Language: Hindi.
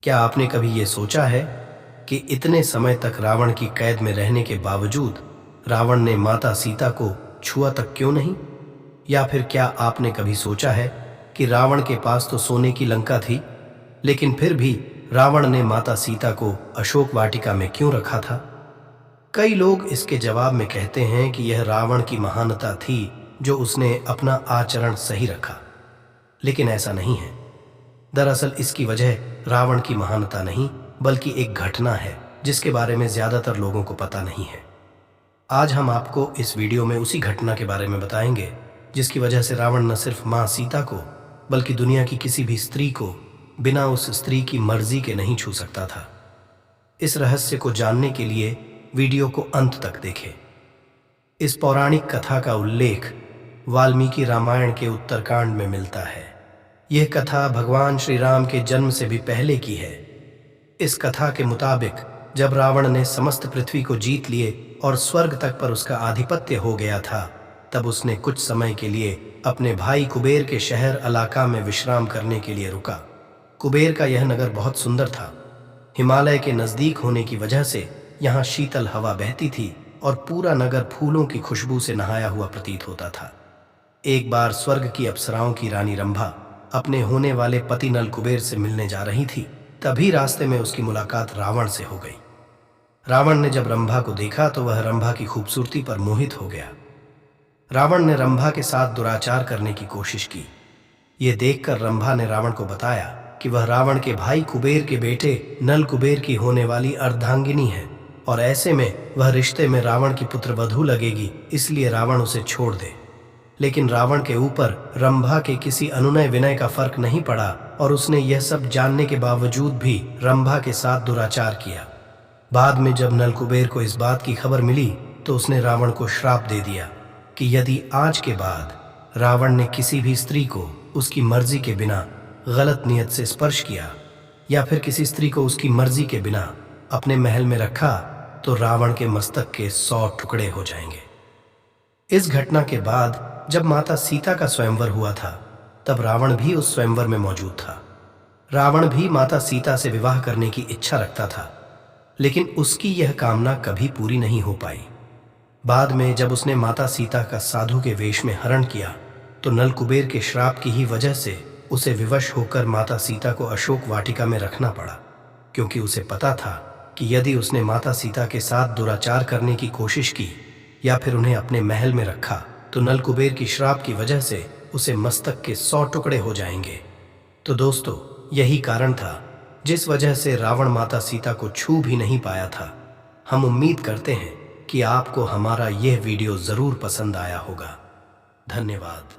क्या आपने कभी ये सोचा है कि इतने समय तक रावण की कैद में रहने के बावजूद रावण ने माता सीता को छुआ तक क्यों नहीं? या फिर क्या आपने कभी सोचा है कि रावण के पास तो सोने की लंका थी, लेकिन फिर भी रावण ने माता सीता को अशोक वाटिका में क्यों रखा था? कई लोग इसके जवाब में कहते हैं कि यह रावण की महानता थी, जो उसने अपना आचरण सही रखा। लेकिन ऐसा नहीं है। दरअसल इसकी वजह रावण की महानता नहीं, बल्कि एक घटना है जिसके बारे में ज्यादातर लोगों को पता नहीं है। आज हम आपको इस वीडियो में उसी घटना के बारे में बताएंगे जिसकी वजह से रावण न सिर्फ मां सीता को, बल्कि दुनिया की किसी भी स्त्री को बिना उस स्त्री की मर्जी के नहीं छू सकता था। इस रहस्य को जानने के लिए वीडियो को अंत तक देखें। इस पौराणिक कथा का उल्लेख वाल्मीकि रामायण के उत्तरकांड में मिलता है। यह कथा भगवान श्री राम के जन्म से भी पहले की है। इस कथा के मुताबिक जब रावण ने समस्त पृथ्वी को जीत लिए और स्वर्ग तक पर उसका आधिपत्य हो गया था, तब उसने कुछ समय के लिए अपने भाई कुबेर के शहर अलाका में विश्राम करने के लिए रुका। कुबेर का यह नगर बहुत सुंदर था। हिमालय के नजदीक होने की वजह से यहाँ शीतल हवा बहती थी और पूरा नगर फूलों की खुशबू से नहाया हुआ प्रतीत होता था। एक बार स्वर्ग की अप्सराओं की रानी रंभा अपने होने वाले पति नल कुबेर से मिलने जा रही थी। तभी रास्ते में उसकी मुलाकात रावण से हो गई। रावण ने जब रंभा को देखा तो वह रंभा की खूबसूरती पर मोहित हो गया। रावण ने रंभा के साथ दुराचार करने की कोशिश की। ये देखकर रंभा ने रावण को बताया कि वह रावण के भाई कुबेर के बेटे नल कुबेर की होने वाली अर्धांगिनी है और ऐसे में वह रिश्ते में रावण की पुत्रवधू लगेगी, इसलिए रावण उसे छोड़ दे। लेकिन रावण के ऊपर रंभा के किसी अनुनय विनय का फर्क नहीं पड़ा और उसने यह सब जानने के बावजूद भी रंभा के साथ दुराचार किया। बाद में जब नल कुबेर को इस बात की खबर मिली तो उसने रावण को श्राप दे दिया कि यदि आज के बाद रावण ने किसी भी स्त्री को उसकी मर्जी के बिना गलत नियत से स्पर्श किया या फिर किसी स्त्री को उसकी मर्जी के बिना अपने महल में रखा तो रावण के मस्तक के 100 टुकड़े हो जाएंगे। इस घटना के बाद जब माता सीता का स्वयंवर हुआ था, तब रावण भी उस स्वयंवर में मौजूद था। रावण भी माता सीता से विवाह करने की इच्छा रखता था, लेकिन उसकी यह कामना कभी पूरी नहीं हो पाई। बाद में जब उसने माता सीता का साधु के वेश में हरण किया तो नल कुबेर के श्राप की ही वजह से उसे विवश होकर माता सीता को अशोक वाटिका में रखना पड़ा, क्योंकि उसे पता था कि यदि उसने माता सीता के साथ दुराचार करने की कोशिश की या फिर उन्हें अपने महल में रखा तो नल कुबेर की श्राप की वजह से उसे मस्तक के 100 टुकड़े हो जाएंगे। तो दोस्तों, यही कारण था जिस वजह से रावण माता सीता को छू भी नहीं पाया था। हम उम्मीद करते हैं कि आपको हमारा यह वीडियो जरूर पसंद आया होगा। धन्यवाद।